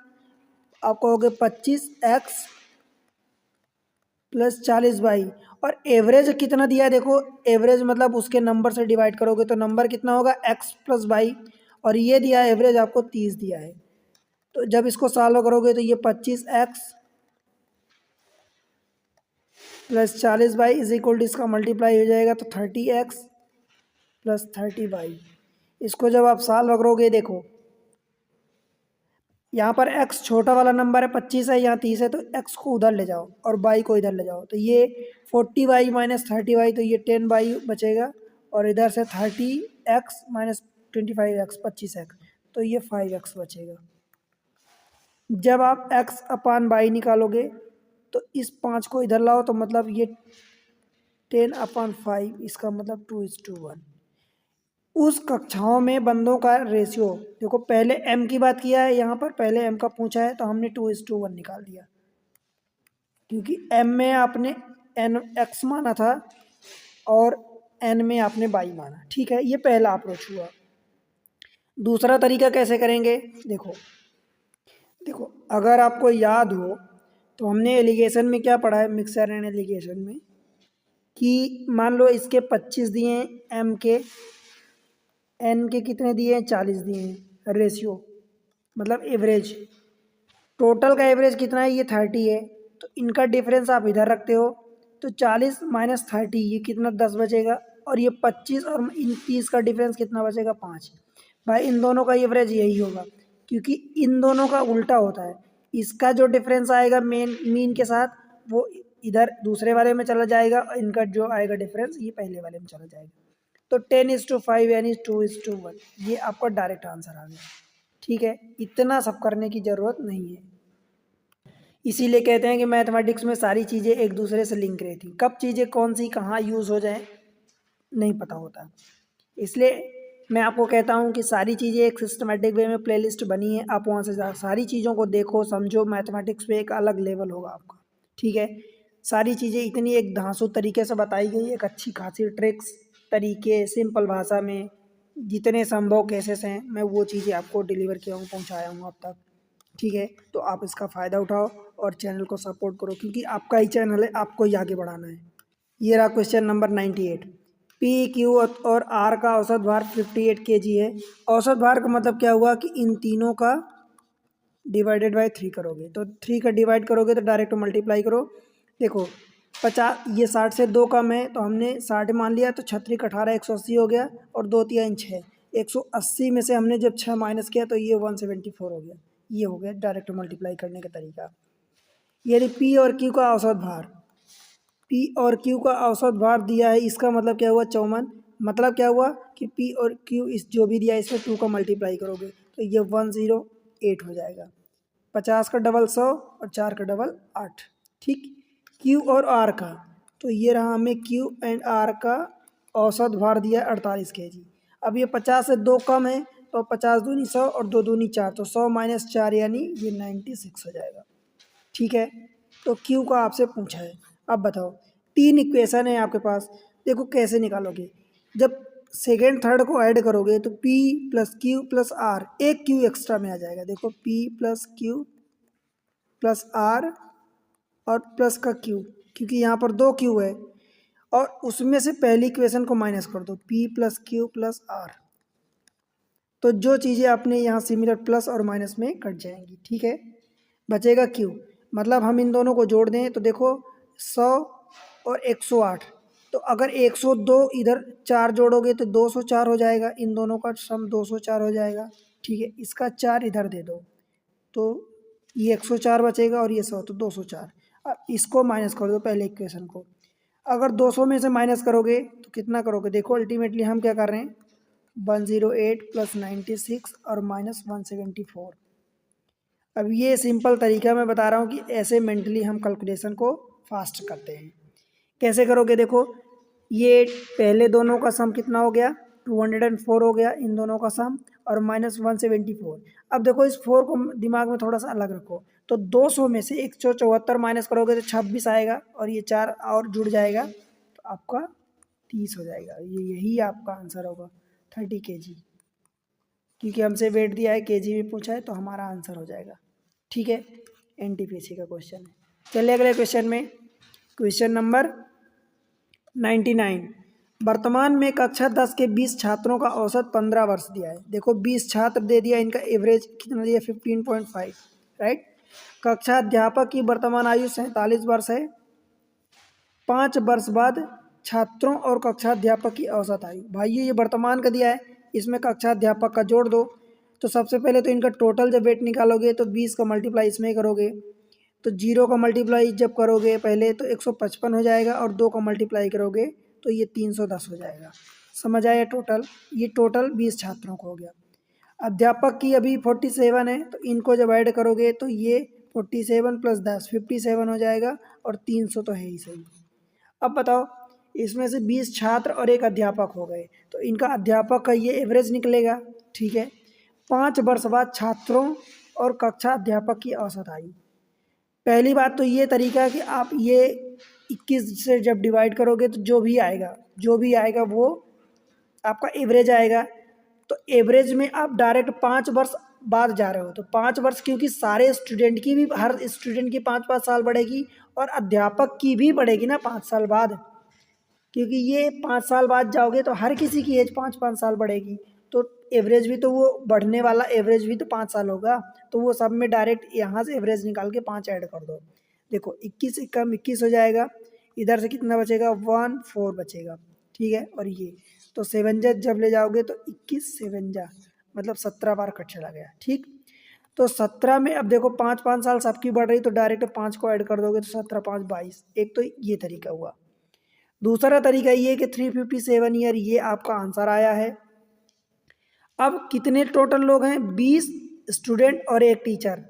S1: आप कहोगे 25x + 40/22। और एवरेज कितना दिया है, देखो एवरेज मतलब उसके नंबर से डिवाइड करोगे तो नंबर कितना होगा x + y, और ये दिया है एवरेज आपको 30 दिया है। तो जब इसको सॉल्व करोगे तो ये 25x + 40/22 = इसका मल्टीप्लाई हो जाएगा तो 30x + 30y। इसको जब आप सॉल्व करोगे, देखो यहाँ पर x छोटा वाला नंबर है 25 है, यहाँ 30 है, तो x को उधर ले जाओ और y को इधर ले जाओ, तो ये 40y - 30y, तो ये 10y बचेगा, और इधर से 30x - 25x 25x, तो ये 5x बचेगा। जब आप x/y निकालोगे तो इस 5 को इधर लाओ, तो मतलब ये 10/5, इसका मतलब 2:1। उस कक्षाओं में बंदों का रेशियो, देखो पहले m की बात किया है, यहाँ पर पहले m का पूछा है, तो हमने 2:1 निकाल दिया, क्योंकि m में आपने x माना था और n में आपने y माना, ठीक है। ये पहला अप्रोच हुआ। दूसरा तरीका कैसे करेंगे, देखो देखो अगर आपको याद हो तो हमने एलिगेशन में क्या पढ़ा है, मिक्सर एंड एलिगेशन में, कि मान लो इसके 25 दिए हैं m के, n के कितने दिए हैं 40 दिए हैं, रेशियो मतलब एवरेज, टोटल का एवरेज कितना है, ये 30 है, तो इनका डिफरेंस आप इधर रखते हो, तो 40 - 30 ये कितना 10 बचेगा, और ये 25 और इन 30 का डिफरेंस कितना बचेगा 5। भाई इन दोनों का एवरेज यही होगा, क्योंकि इन दोनों का उल्टा होता है। इसका जो डिफरेंस आएगा मीन के साथ, वो इधर दूसरे वाले में चला जाएगा, और इनका जो आएगा डिफरेंस ये पहले वाले में चला जाएगा। तो 10:5 यानी 2:1, ये आपका डायरेक्ट आंसर आ गया, ठीक है। इतना सब करने की ज़रूरत नहीं है। इसीलिए कहते हैं कि मैथमेटिक्स में सारी चीज़ें एक दूसरे से लिंक रहती, कब चीज़ें कौन सी कहाँ यूज़ हो जाए नहीं पता होता। इसलिए मैं आपको कहता हूँ कि सारी चीज़ें एक सिस्टमेटिक वे में प्लेलिस्ट बनी है, आप वहाँ से सारी चीज़ों को देखो समझो, मैथमेटिक्स पे एक अलग लेवल होगा आपका, ठीक है। सारी चीज़ें इतनी एक धांसू तरीके से बताई गई, एक अच्छी खासी ट्रिक्स तरीके सिंपल भाषा में, जितने संभव केसेस हैं मैं वो चीज़ें आपको डिलीवर किया हूँ, पहुँचाया हूँ अब तक, ठीक है। तो आप इसका फ़ायदा उठाओ और चैनल को सपोर्ट करो, क्योंकि आपका ही चैनल है, आपको ही आगे बढ़ाना है। ये रहा क्वेश्चन नंबर 98। पी क्यू और आर का औसत भार 58 kg है। औसत भार का मतलब क्या हुआ कि इन तीनों का डिवाइडेड बाय 3 करोगे, तो 3 का डिवाइड करोगे तो डायरेक्ट मल्टीप्लाई करो। देखो 50, ये 60 से 2 कम है, तो हमने 60 मान लिया, तो 36 18 180 हो गया, और 2 3 6, 180 में से हमने जब 6 माइनस किया तो ये 174 हो गया। ये हो गया डायरेक्ट मल्टीप्लाई करने का तरीका। यानी पी और क्यू का औसत भार, पी और क्यू का औसत भार दिया है, इसका मतलब क्या हुआ 54। मतलब क्या हुआ कि पी और क्यू इस जो भी दिया है इसमें 2 का मल्टीप्लाई करोगे तो ये 108 हो जाएगा। 50 का डबल 100 और 4 का डबल 8, ठीक। क्यू और आर का, तो ये रहा हमें क्यू एंड आर का औसत भार दिया 48 kg। अब ये 50 से 2 कम है, तो 50 दूनी 100 और 2 दूनी 4, तो 100 - 4 यानी ये 96 हो जाएगा, ठीक है। तो क्यू का आपसे पूछा है। अब बताओ 3 इक्वेशन है आपके पास, देखो कैसे निकालोगे। जब सेकेंड थर्ड को ऐड करोगे तो P + Q + R, एक Q एक्स्ट्रा में आ जाएगा। देखो P + Q + R और प्लस का Q, क्योंकि यहाँ पर 2 Q है, और उसमें से पहली इक्वेशन को माइनस कर दो, P + Q + R, तो जो चीज़ें आपने यहाँ सिमिलर प्लस और माइनस में कट जाएंगी, ठीक है। बचेगा Q, मतलब हम इन दोनों को जोड़ दें तो देखो 100 और 108। तो अगर 102 इधर 4 जोड़ोगे तो 204 हो जाएगा, इन दोनों का सम 204 हो जाएगा। ठीक है, इसका 4 इधर दे दो तो ये 104 बचेगा और ये 100 तो 204। अब इसको माइनस कर दो पहले इक्वेशन को। अगर 200 में से माइनस करोगे तो कितना करोगे, देखो अल्टीमेटली हम क्या कर रहे हैं, 108 + 96 और -174। अब ये सिंपल तरीका मैं बता रहा हूँ कि ऐसे मेंटली हम कैलकुलेशन को फास्ट करते हैं। कैसे करोगे, देखो ये पहले दोनों का सम कितना हो गया, 204 हो गया इन दोनों का सम, और -174। अब देखो इस 4 को दिमाग में थोड़ा सा अलग रखो, तो 200 में से 174 माइनस करोगे तो 26 आएगा, और ये 4 और जुड़ जाएगा तो आपका 30 हो जाएगा। यही आपका आंसर होगा 30 kg, क्योंकि हमसे वेट दिया है, केजी में पूछा है, तो हमारा आंसर हो जाएगा। ठीक है, एनटीपीसी का क्वेश्चन है। चलिए अगले क्वेश्चन में, क्वेश्चन नंबर 99। वर्तमान में कक्षा 10 के 20 छात्रों का औसत 15 वर्ष दिया है। देखो 20 छात्र दे दिया, इनका एवरेज कितना दिया, 15.5, राइट। कक्षा अध्यापक की वर्तमान आयु 47 वर्ष है। 5 वर्ष बाद छात्रों और कक्षा अध्यापक की औसत आयु। भाई ये वर्तमान का दिया है, इसमें कक्षा अध्यापक का जोड़ दो। तो सबसे पहले तो इनका टोटल जब वेट निकालोगे तो 20 का मल्टीप्लाई इसमें करोगे, तो 0 का मल्टीप्लाई जब करोगे पहले तो 155 हो जाएगा, और 2 का मल्टीप्लाई करोगे तो ये 310 हो जाएगा। समझ आया टोटल, ये टोटल 20 छात्रों को हो गया। अध्यापक की अभी 47 है, तो इनको जब ऐड करोगे तो ये 47 + 10 57 हो जाएगा, और 300 तो है ही सही। अब बताओ, इसमें से 20 छात्र और एक अध्यापक हो गए, तो इनका अध्यापक का ये एवरेज निकलेगा। ठीक है, 5 वर्ष बाद छात्रों और कक्षा अध्यापक की औसत आयु। पहली बात तो ये तरीका है कि आप ये 21 से जब डिवाइड करोगे तो जो भी आएगा वो आपका एवरेज आएगा। तो एवरेज में आप डायरेक्ट 5 वर्ष बाद जा रहे हो, तो 5 वर्ष, क्योंकि सारे स्टूडेंट की भी, हर स्टूडेंट की 5-5 साल बढ़ेगी, और अध्यापक की भी बढ़ेगी ना 5 साल बाद, क्योंकि ये 5 साल बाद जाओगे तो हर किसी की एज 5-5 साल बढ़ेगी, तो एवरेज भी तो वो बढ़ने वाला एवरेज भी तो 5 साल होगा। तो वो सब में डायरेक्ट यहाँ से एवरेज निकाल के 5 ऐड कर दो। देखो 21 से कम 21 हो जाएगा, इधर से कितना बचेगा, 1 4 बचेगा। ठीक है, और ये तो 7 जब ले जाओगे तो 21 7 मतलब 17 बार कट चला गया। ठीक, तो 17 में अब देखो 5-5 साल सबकी बढ़ रही, तो डायरेक्ट 5 को ऐड कर दोगे तो 17 5 22। एक तो ये तरीका हुआ। दूसरा तरीका ये कि 357 ईयर, ये आपका आंसर आया है। अब कितने टोटल लोग हैं, 20 स्टूडेंट और एक टीचर,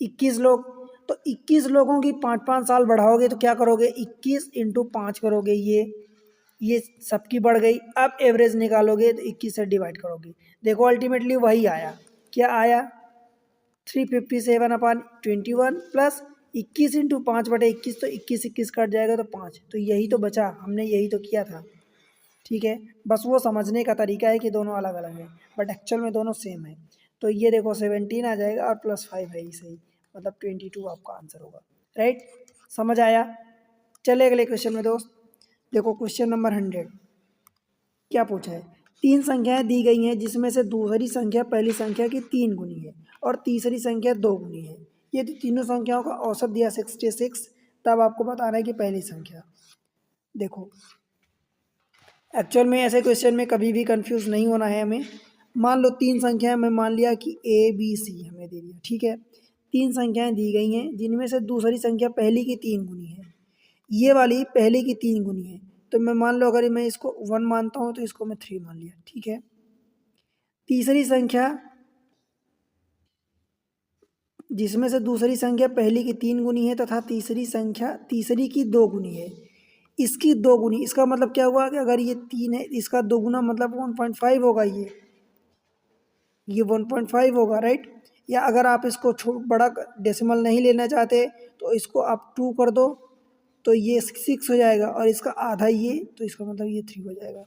S1: 21 लोग। तो 21 लोगों की 5-5 साल बढ़ाओगे तो क्या करोगे, 21 × 5 करोगे, ये सबकी बढ़ गई। अब एवरेज निकालोगे तो 21 से डिवाइड करोगे, देखो अल्टीमेटली वही आया। क्या आया, 357/21 प्लस 21 × 5/21, तो 21 कट जाएगा तो 5, तो यही तो बचा, हमने यही तो किया था। ठीक है, बस वो समझने का तरीका है कि दोनों अलग अलग हैं, बट एक्चुअल में दोनों सेम है। तो ये देखो 17 आ जाएगा और +5 है ही सही, मतलब 22 आपका आंसर होगा। राइट, समझ आया। चले अगले क्वेश्चन में दोस्त, देखो क्वेश्चन नंबर 100 क्या पूछा है। 3 संख्याएं दी गई हैं जिसमें से दूसरी संख्या पहली संख्या की 3 गुनी है और तीसरी संख्या 2 गुनी है। यदि तीनों संख्याओं का औसत दिया 66, तब आपको बताना है कि पहली संख्या। देखो एक्चुअल में ऐसे क्वेश्चन में कभी भी कंफ्यूज नहीं होना है हमें। मान लो 3 संख्याएं, मैं मान लिया कि ABC हमें दे दिया। ठीक है, 3 संख्याएं दी गई हैं जिनमें से दूसरी संख्या पहली की 3 गुनी है, ये वाली पहले की 3 गुनी है। तो मैं मान लो अगर मैं इसको 1 मानता हूँ तो इसको मैं 3 मान लिया। ठीक है, तीसरी संख्या जिसमें से दूसरी संख्या पहली की 3 गुनी है तथा तीसरी संख्या तीसरी की 2 गुनी है, इसकी 2 गुनी, इसका मतलब क्या हुआ कि अगर ये 3 है, इसका 2 गुना मतलब 1.5 होगा, ये 1.5 होगा। राइट, या अगर आप इसको बड़ा डेसिमल नहीं लेना चाहते तो इसको आप 2 कर दो तो ये 6 हो जाएगा, और इसका आधा ये, तो इसका मतलब ये 3 हो जाएगा।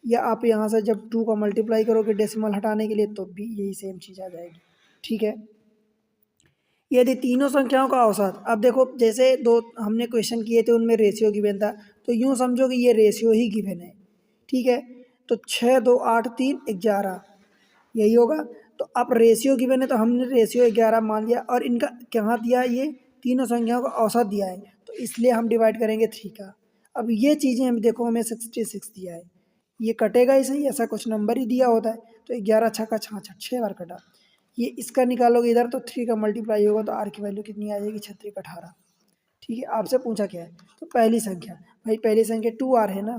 S1: या आप यहाँ से जब 2 का मल्टीप्लाई करोगे डेसिमल हटाने के लिए तो भी यही सेम चीज़ आ जाएगी। ठीक है, यदि तीनों संख्याओं का औसत, अब देखो जैसे 2 हमने क्वेश्चन किए थे उनमें रेशियो गिवन था, तो यूँ समझो कि ये रेशियो ही गिवन है। ठीक है, तो 6 2 8 3 11 यही होगा। तो अब रेशियो गिवन है तो हमने रेशियो 11 मान लिया, और इनका कहाँ दिया, ये तीनों संख्याओं का औसत दिया है, तो तो इसलिए हम डिवाइड करेंगे 3 का। अब ये चीज़ें हम देखो हमें 66 दिया है, ये कटेगा ही सही, ऐसा कुछ नंबर ही दिया होता है। तो 11 छक्का 66 6 बार कटा। ये इसका निकालोगे इधर तो 3 का मल्टीप्लाई होगा तो आर की वैल्यू कितनी आ जाएगी 36 18। ठीक है, आपसे पूछा क्या है, तो पहली संख्या, भाई पहली संख्या 2r है ना,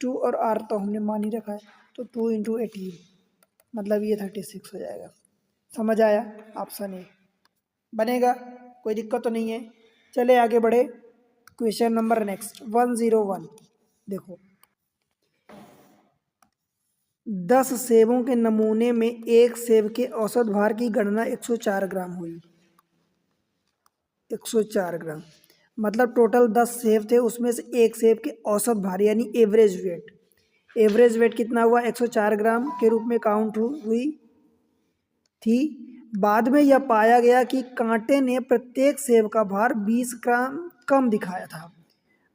S1: 2 और r तो हमने मान ही रखा है, तो 2 इंटू 18 मतलब ये 36 हो जाएगा। समझ आया? ऑप्शन ए बनेगा, कोई दिक्कत तो नहीं है। चले आगे बढ़े, क्वेश्चन नंबर नेक्स्ट 101। देखो 10 सेबों के नमूने में एक सेब के औसत भार की गणना 104 ग्राम हुई। 104 ग्राम मतलब टोटल 10 सेब थे, उसमें से एक सेब के औसत भार यानी एवरेज वेट। एवरेज वेट कितना हुआ 104 ग्राम के रूप में काउंट हुई थी। बाद में यह पाया गया कि कांटे ने प्रत्येक सेब का भार 20 ग्राम कम दिखाया था।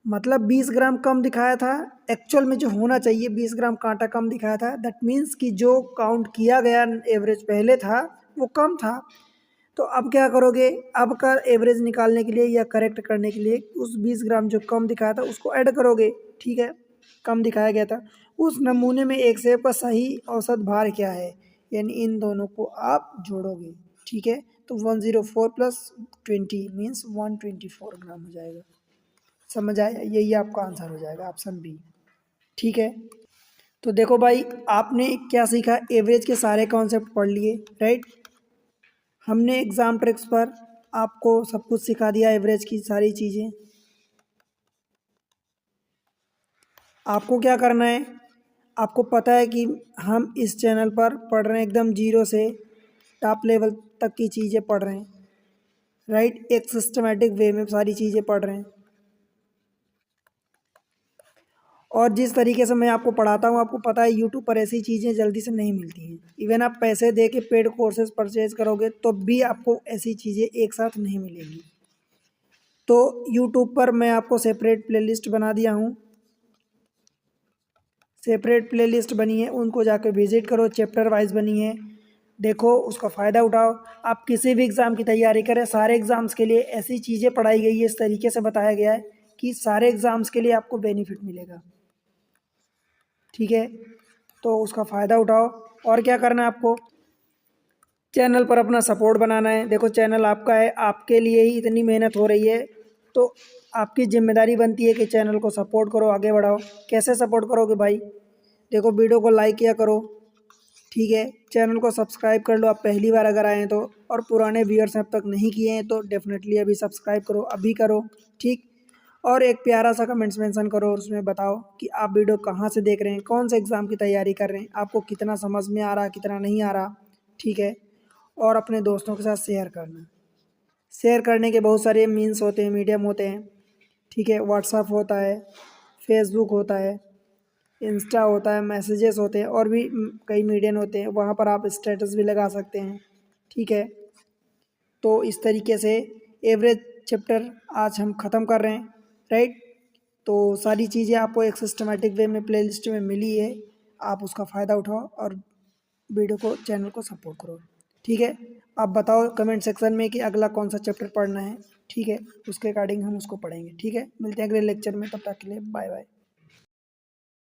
S1: मतलब 20 ग्राम कम दिखाया था, एक्चुअल में जो होना चाहिए 20 ग्राम कांटा कम दिखाया था। दैट मीन्स कि जो काउंट किया गया एवरेज पहले था वो कम था। तो अब क्या करोगे, अब का एवरेज निकालने के लिए या करेक्ट करने के लिए उस 20 ग्राम जो कम दिखाया था उसको ऐड करोगे। ठीक है, कम दिखाया गया था। उस नमूने में एक सेब का सही औसत भार क्या है, यानी इन दोनों को आप जोड़ोगे। ठीक है, तो 104 प्लस 20 मीन्स 124 ग्राम हो जाएगा। समझ आया? यही आपका आंसर हो जाएगा, ऑप्शन बी। ठीक है, तो देखो भाई आपने क्या सीखा, एवरेज के सारे कॉन्सेप्ट पढ़ लिए, राइट। हमने एग्ज़ाम ट्रिक्स पर आपको सब कुछ सिखा दिया, एवरेज की सारी चीज़ें। आपको क्या करना है, आपको पता है कि हम इस चैनल पर पढ़ रहे हैं एकदम जीरो से टॉप लेवल तक की चीज़ें पढ़ रहे हैं, राइट। एक सिस्टमेटिक वे में सारी चीज़ें पढ़ रहे हैं। और जिस तरीके से मैं आपको पढ़ाता हूँ, आपको पता है यूट्यूब पर ऐसी चीज़ें जल्दी से नहीं मिलती हैं। इवन आप पैसे दे के पेड कोर्सेज परचेज करोगे तो भी आपको ऐसी चीज़ें एक साथ नहीं मिलेंगी। तो यूट्यूब पर मैं आपको सेपरेट प्लेलिस्ट बना दिया हूँ, सेपरेट प्लेलिस्ट बनी है, उनको जाकर विजिट करो, चैप्टर वाइज बनी है, देखो उसका फ़ायदा उठाओ। आप किसी भी एग्ज़ाम की तैयारी करें, सारे एग्ज़ाम्स के लिए ऐसी चीज़ें पढ़ाई गई है, इस तरीके से बताया गया है कि सारे एग्ज़ाम्स के लिए आपको बेनिफिट मिलेगा। ठीक है, तो उसका फ़ायदा उठाओ। और क्या करना है आपको, चैनल पर अपना सपोर्ट बनाना है। देखो चैनल आपका है, आपके लिए ही इतनी मेहनत हो रही है, तो आपकी जिम्मेदारी बनती है कि चैनल को सपोर्ट करो, आगे बढ़ाओ। कैसे सपोर्ट करोगे भाई, देखो वीडियो को लाइक किया करो, ठीक है, चैनल को सब्सक्राइब कर लो आप पहली बार अगर आए तो, और पुराने व्यूअर्स अब तक नहीं किए हैं तो डेफिनेटली अभी सब्सक्राइब करो, अभी करो, ठीक। और एक प्यारा सा कमेंट्स मेंशन करो और उसमें बताओ कि आप वीडियो कहाँ से देख रहे हैं, कौन से एग्ज़ाम की तैयारी कर रहे हैं, आपको कितना समझ में आ रहा, कितना नहीं आ रहा। ठीक है, और अपने दोस्तों के साथ शेयर करना। शेयर करने के बहुत सारे मीन्स होते हैं, मीडियम होते हैं। ठीक है, व्हाट्सएप होता है, फेसबुक होता है, इंस्टा होता है, मैसेजेस होते हैं, और भी कई मीडियम होते हैं, वहाँ पर आप स्टेटस भी लगा सकते हैं। ठीक है, तो इस तरीके से एवरेज चैप्टर आज हम ख़त्म कर रहे हैं, राइट। तो सारी चीज़ें आपको एक सिस्टमेटिक वे में प्लेलिस्ट में मिली है, आप उसका फ़ायदा उठाओ और वीडियो को, चैनल को सपोर्ट करो। ठीक है, आप बताओ कमेंट सेक्शन में कि अगला कौन सा चैप्टर पढ़ना है। ठीक है, उसके अकॉर्डिंग हम उसको पढ़ेंगे। ठीक है, मिलते हैं अगले लेक्चर में, तब तक के लिए बाय बाय।